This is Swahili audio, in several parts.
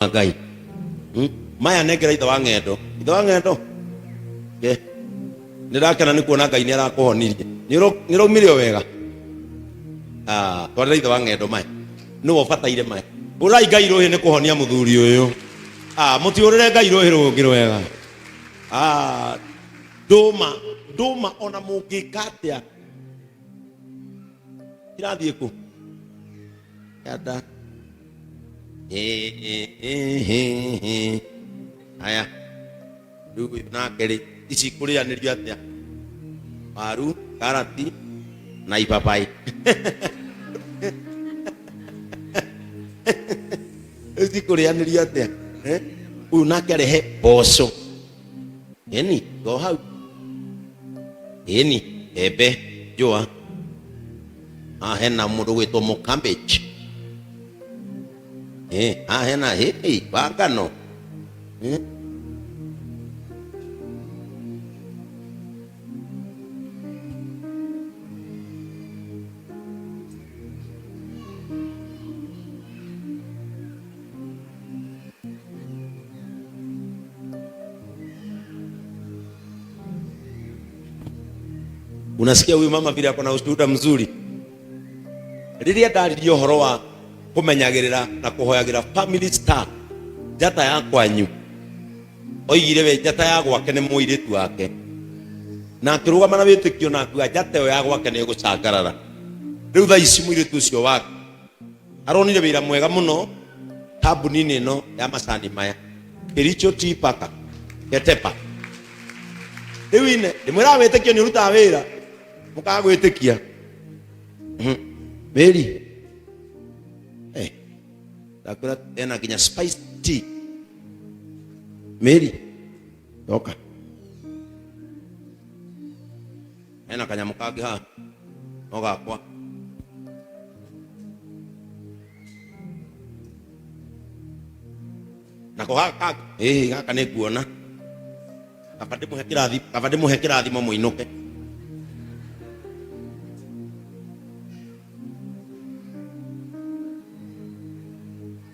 Ngai maya nekera itha wa ng'endo nirakena ni kuona Ngai ni arakuhonirie ni raumire wega twarira itha wa ng'endo maya ni wo bataire maya urai Ngai rohi ni kuhonia muthuri uyu mutiurire Ngai rohi rungi wega nduma ona mungikatia irathie ku yada aya ndugu nakeri ici kurianirio atia waru karati na ipapai ici kurianirio atia uyu nake arehe boco eni go hau eni ebe jua hena mundu gwitwo mukambage hena bangano unasikia huyu mama vile ako na ushuhuda mzuri riria ndaririo horo wa kumenyagirira na kuhoyagira family star njata ya kwanyu oigire we njata ya gwake ni muiritu wake na akirugama na witikio na akuga njata yo ya gwake ni gucangarara riu tha ici muiritu ucio wake aronire wira mwega muno kambuni ino ya macani maya Kericho Tea Packer Ketepa riu ine ndimwira witikio ni uruta wira mukaga gwitikia Mary takura tena kinya spice tea Mary toka ena kanya mukage ha oga kwa nako haka gaka ni kuona kabade muhe kirathi mo muinuke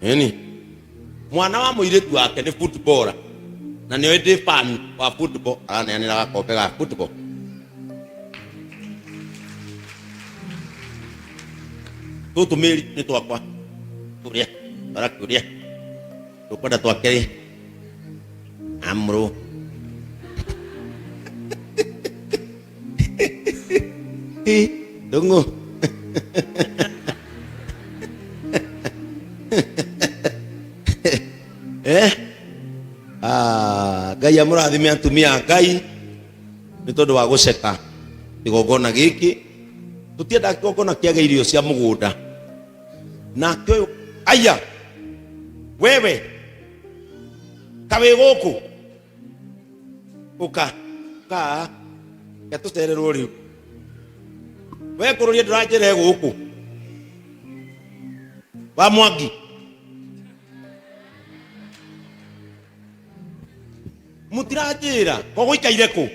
eni mwana wa muiritu wake ni footballer na ni ende fan wa football ni gakombe ga football tutumiri ni twakwa turia barakuria tukwenda twakeri amro dungu Ngai amurathime atumia Ngai ni tondu wa guceka igongona giki tutienda igongona kiage irio cia mugunda na kyo aya wewe kawe guku uka gatucererwo riu we kururia nduranjire guku wa Mwangi mutirajira kogo ikaire ku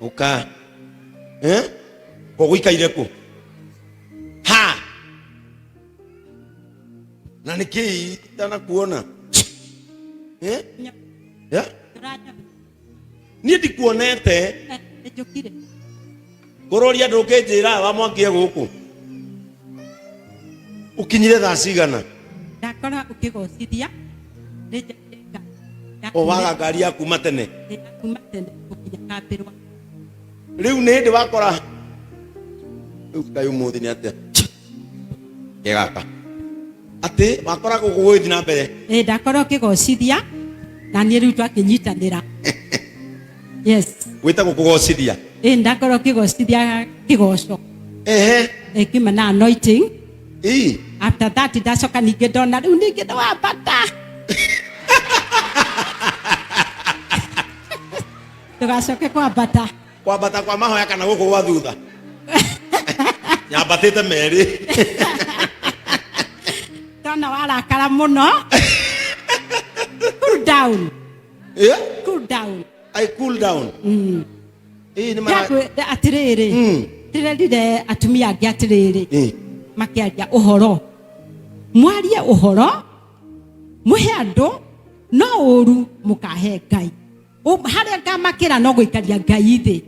uka kogo ikaire ku ha na niki tana kuona ni ndikuonete njukire kuroria ndukijira wa Mwangi guku ukinyire thaa cigana ndakora ukigocithia waga ngari ya kuma tene ukinya kambirwa riu ni ndi wakora Ngai umuthi ni atia kegaka ati wakora guguthi na mbere ndakora ukigocithia na ni riu twakinyitanira yes wita gukugocithia ndakora ukigocithia kigoco kima na anointing after that ndacoka ningi ndona riu ningi ndawambata tugacoke kwambata kwa mahoya kana guku gwa thutha nyambatite meri tona warakara muno cool down I cool down ni mara atiriri tirerire atumia angi atiriri makiaria uhoro mwarie uhoro muhe andu no uru mukahe Ngai haria ngamakira no guikaria Ngai thi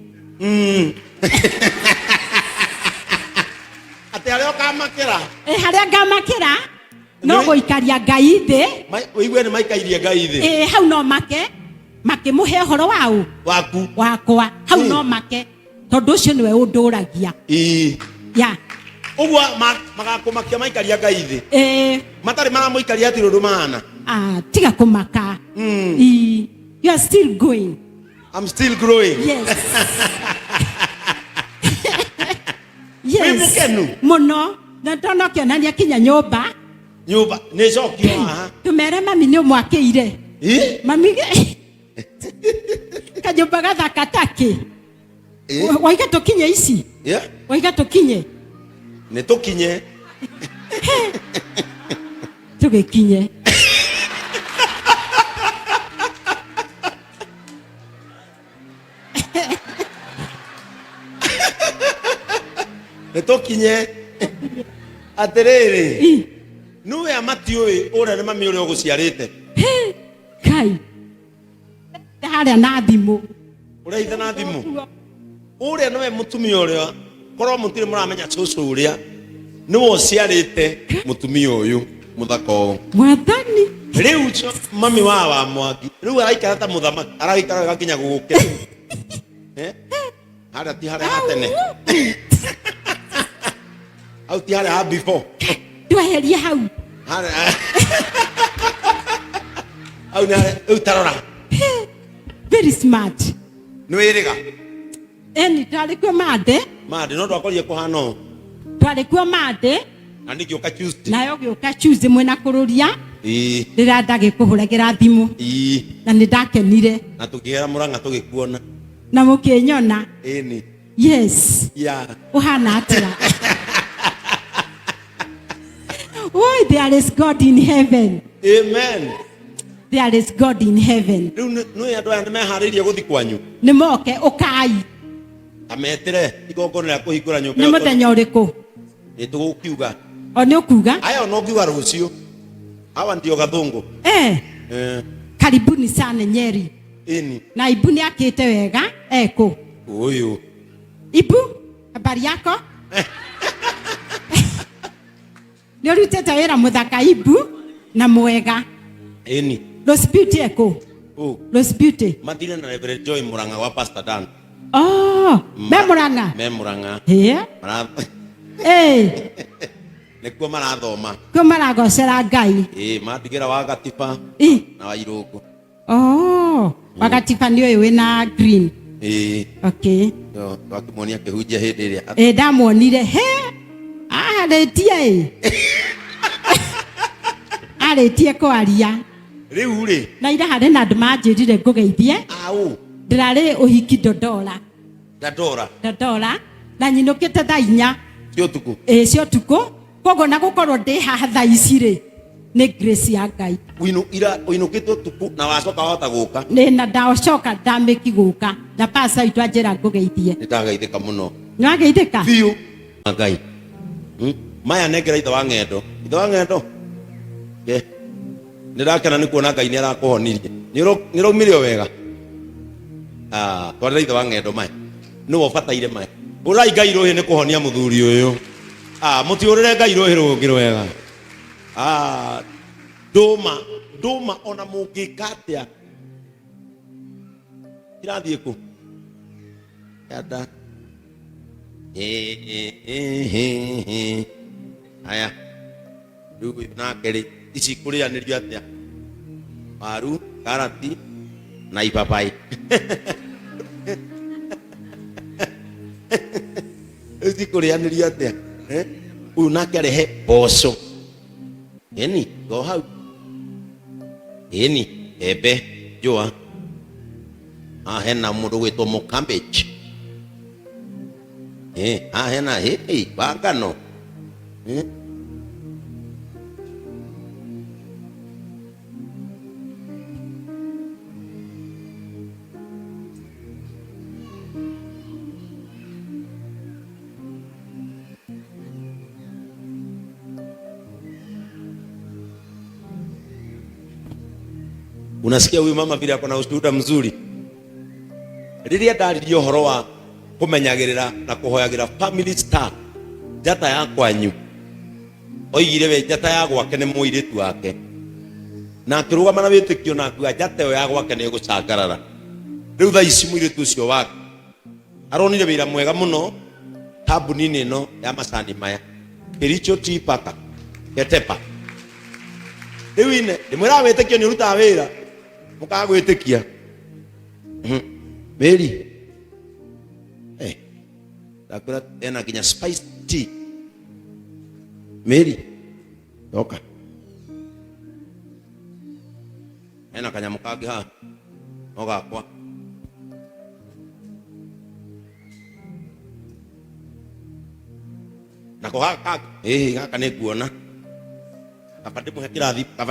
ate haria ngamakira haria ngamakira no guikaria Ngai thi uigwe ni maikairie Ngai thi hau no make muhe horo wau wakwa hau no make tondu ucio niwe unduragia ya ugwa magakumakia maikaria Ngai thi matari maramuikaria ati rundu mahana tiga kumaka you are still going. I'm still growing. Yes. Yes. Muno na ndono kionania kinya nyumba ni cokio haha tumere mami ni umwakiire mami kanyumba gathaka taki waiga tukinye ici waiga tukinye ni tukinye tugikinye nitukinye atiriri nuwe amatiui uria ni mami uria uguciarite kai haria na thimu uria ithe na thimu uria niwe mutumia uria korwo mutire muramenya cucu uria niwe uciarite mutumia uyu muthaka uyu mwathani riu mami wa Mwangi riu araikara ta muthamaki araikara gakinya guguke haria ti haria hatene au ti haria before tweherie hau au na utarora very smart no iriga twari kuo mande no ndwakorie kuhana twari kuo mande na nigioka Tuesday nayo gioka Tuesday mwena kururia rira ndagikuhuragira thimu na nindakenire na tukigera Murang'a tugikuona na mukinyona ni yes uhana atira oh there is God in heaven amen there is God in heaven riu no ya ndo meharirie guthi kwanyu ni moke ukai ametire igongona ya kuhingura nyumba ni muthenya uriku nitugukiuga ni ukuga aya no kiuga rucio hawa ndio gathungu karibuni sana Nyeri na ibu ni akite wega eko uyu ibu habari yako ni urutete wira muthaka ibu na mwega Rose Beauty eko Rose Beauty matire na Reverend Joy Murang'a wa Pastor Dan me Murang'a nikuo marathoma kuo maragocera Ngai mandigira wa Gatiba na wa Irungu wa Gatiba ni uyu wina green okay wakimonia kihunjia hindi iria ndamuonire aritie aritie kwaria riu ri na ira hari na andu manjirire ngugeithie ndirari uhiki Dodora na nyinukite thaa 4 cia utuku koguo na gukorwo ndi haha thaa ici ri ni grace ya Ngai uinukite utuku na wacoka wahota guka na ndacoka ndamiki guka na pasa itu anjira ngugeithie nitageithika muno nwageithika biu Ngai maya negera ithe wa ng'endo nirakena ni kuona Ngai ni arakuhonirie ni raumirio wega twarira ithe wa ng'endo maya ni wobataire maya urai Ngai rohi ni kuhonia muthuri uyu mutiurire Ngai rohi rungi wega nduma ona mungikatia irathie ku yada aya riu nake ri ici kurianirio atia waru karati na ipapai ici kurianirio atia uyu nake arehe boco go hau ebe jua hena mundu gwitwo Mukambage hena bangano Unasikia huyu mama vile ako na ushuhuda mzuri. Riria ndaririo horo wa kumenyagirira na kuhoyagira Family Star njata ya kwanyu, oigire we njata ya gwake ni muiritu wake, na akirugama na witikio na akuga njata yo ya gwake ni gucangarara. Riu thaa ici muiritu ucio wake aronire wira mwega muno kambuni-ini ino ya macani maya Kericho Tea Packer Ketepa. Riu ine ndimwira witikio ni urutaga wira mukaga gwitikia Mary dakura ena kinya spice tea. Mary toka ena kanya mukage ha oga kwa nako haka gaka nĩ kuona kaba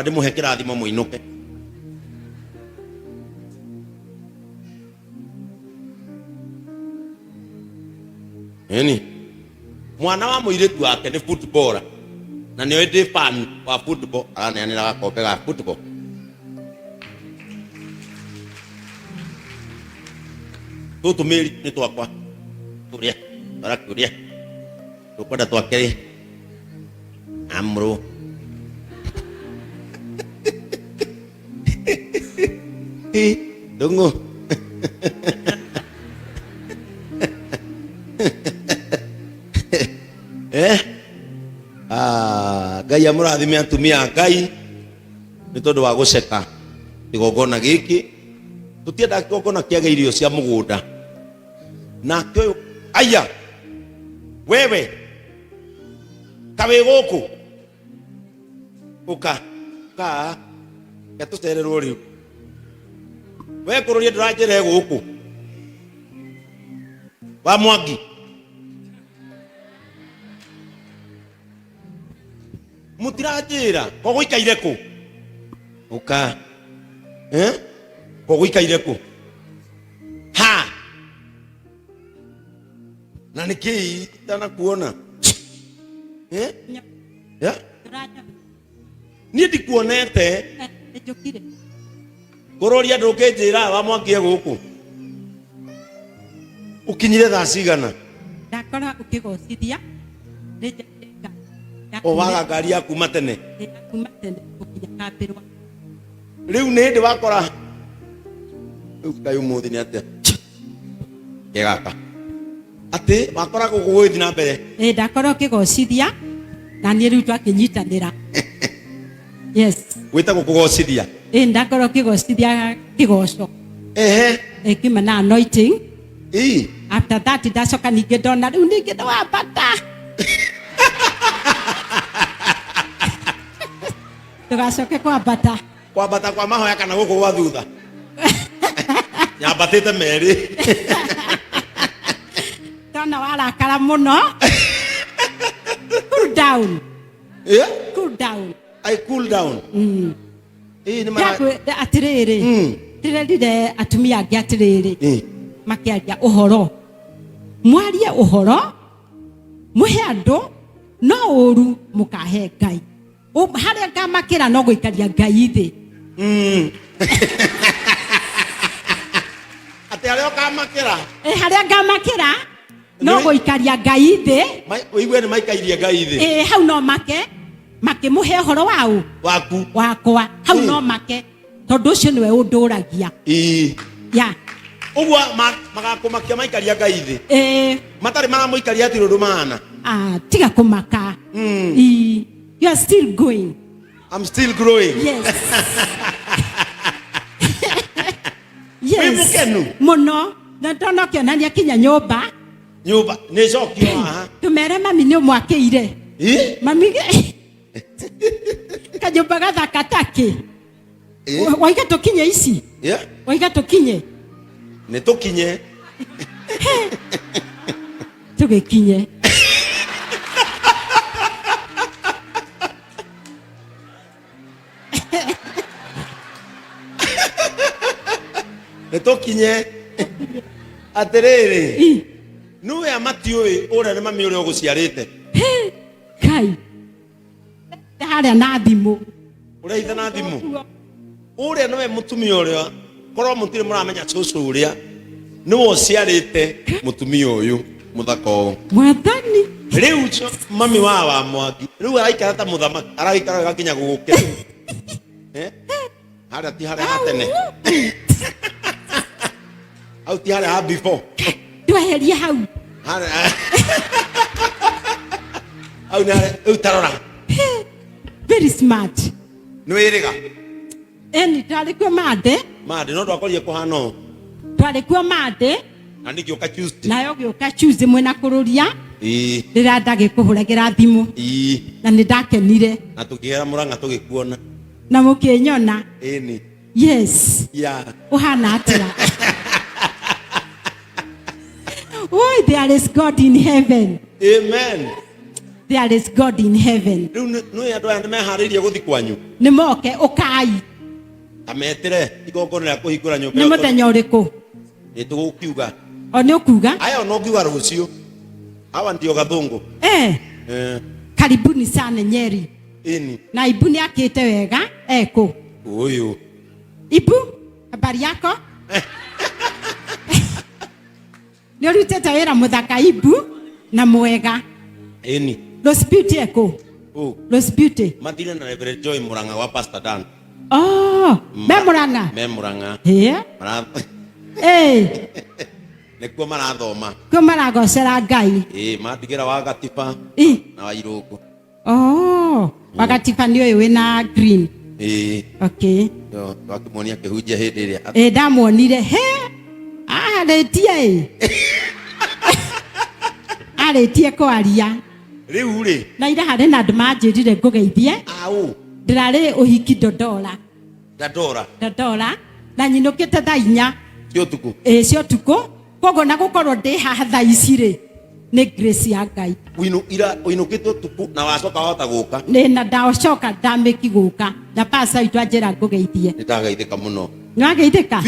ndĩmũhe kĩrathimo mũinũke. Eni mwana wa mũirĩtu wake nĩ footballer na nĩoĩ ndĩ fan wa football, araneanĩra gakombe ga football. Tũtũ Mary nĩ twakwa tũrĩa tũrakĩũria tũkwenda twakĩrĩ amrũ ndũng'ũ Ngai amũrathime atumia a Ngai nĩ tondũ wa gũceka kĩgongona gĩkĩ. Tũtiendaga kĩgongona kĩage irio cia mũgũnda. Nake ũyũ aya wewe kawĩ gũkũ ũka ka gatũcererwo rĩu we kũrũria ndũranjĩra gũkũ wa Mwangi mutiranjĩra ko gũikaire kũ ũka ko gũikaire kũ ha na nĩkĩ itanakuona niĩ ndikuonete kũrũria ndũkĩnjĩra wa Mwangi gũkũ ũkinyire thaa cigana? Ndakora ũkĩgocithia waga ngari ya kuma tene ũkinya kambĩrwa. Rĩu nĩ hĩndĩ wakora rĩu kaĩ ũmũthĩ nĩ atĩa kĩgaka atĩ wakora gũkũ gũgĩthiĩ na mbere? Ndakora ũkĩgocithia na niĩ rĩu twakĩnyitanĩra. Yes, gwĩtagwo kũgocithia. Ndakora ũkĩgocithia kĩgoco kiuma na anointing. After that ndacoka ningĩ ndona rĩu ningĩ nĩ wambata tugacoke kwambata kwa mahoya kana gũkũ gwa thutha nyambatĩte merĩ tona warakara mũno. Cool down. Cool down. I cool down. Atĩrĩrĩ ndĩrerire atumia angĩ atĩrĩrĩ makĩaria ũhoro, mwarie ũhoro, mũhe andũ no ũru mũkahe Ngai. Harĩa ngamakĩra no gũikaria Ngai thĩ. Atĩ harĩa ũkamakĩra? Harĩa ngamakĩra no gũikaria Ngai thĩ. Ũigue nĩ maikairie Ngai thĩ? Hau no make makĩmũhe ũhoro waũ waku wakwa hau no make tondũ ũcio nĩwe ũndũragia. Ũguo magakũmakia maikaria Ngai thĩ matarĩ maramũikaria atĩ rũndũ mahana? Tiga kũmaka. You are still going. I'm still growing. Yes. Yes. Mũno na ndona kĩonania kinya nyũmba nĩ cokio haha tũmere mami nĩ ũmwakĩire. Mami kanyũmba gathaka takĩ waiga tũkinye ici waiga tũkinye nĩ tũkinye tũgĩkinye nĩ tũkinye atĩrĩrĩ nĩwe amatiũĩ ũrĩa nĩ mami ũrĩa ũgũciarĩte Kai harĩa na thimũ ũrĩa ithe na thimũ uria nowe mutumia uria korwo mutire muramenya cucu uria niwe uciarite mutumia uyu muthaka uyu mwathani riu mami wa Mwangi riu araikara ta muthamaki araikara gakinya guguke haria ti haria hatene au ti haria ha before ndweherie hau au na tarora very smart niwe iriga eni tarikuo mande no ndwakorie kuhano twarikuo mande na nigioka Tuesday nayo gioka Tuesday mwena kururia rira ndagikuhuragira thimu na nindakenire na tukigera Murang'a tugikuona na mukinyona eni yes uhana atira oh there is God in heaven amen there is God in heaven riu no andu aya meharirie guthi kwanyu ni moke ukai ametire igongona rya kuhingura nyumba ni muthenya uriku nitugukiuga oni ukuga aya no ngiuga rucio hawa ndio gathungu karibuni sana Nyeri eni na Ibu ni akite wega eko uyu Ibu habari yako ni urutete wira muthaka Ibu na mwega eni Los Beauty eko Los Beauty mathire na Reverend Joy Murang'a wa Pastor Dan me Murang'a nikuo marathoma kuo maragocera Ngai mandigira wa Gatiba na wa Irungu wa Gatiba ni uyu wina green okay yo wakimonia kihunjia hindi iria ndamuonire aritie kwaria riu ri na ira hari na andu manjirire ngugeithie ndirari uhiki Dodora na nyinukite thaa 4 cia utuku koguo na gukorwo ndi haha thaa ici ri ni grace ya Ngai uinukite utuku na wacoka wahota guka na ndacoka ndamiki guka na pastor itu anjira ngugeithie nitageithika muno nwageithika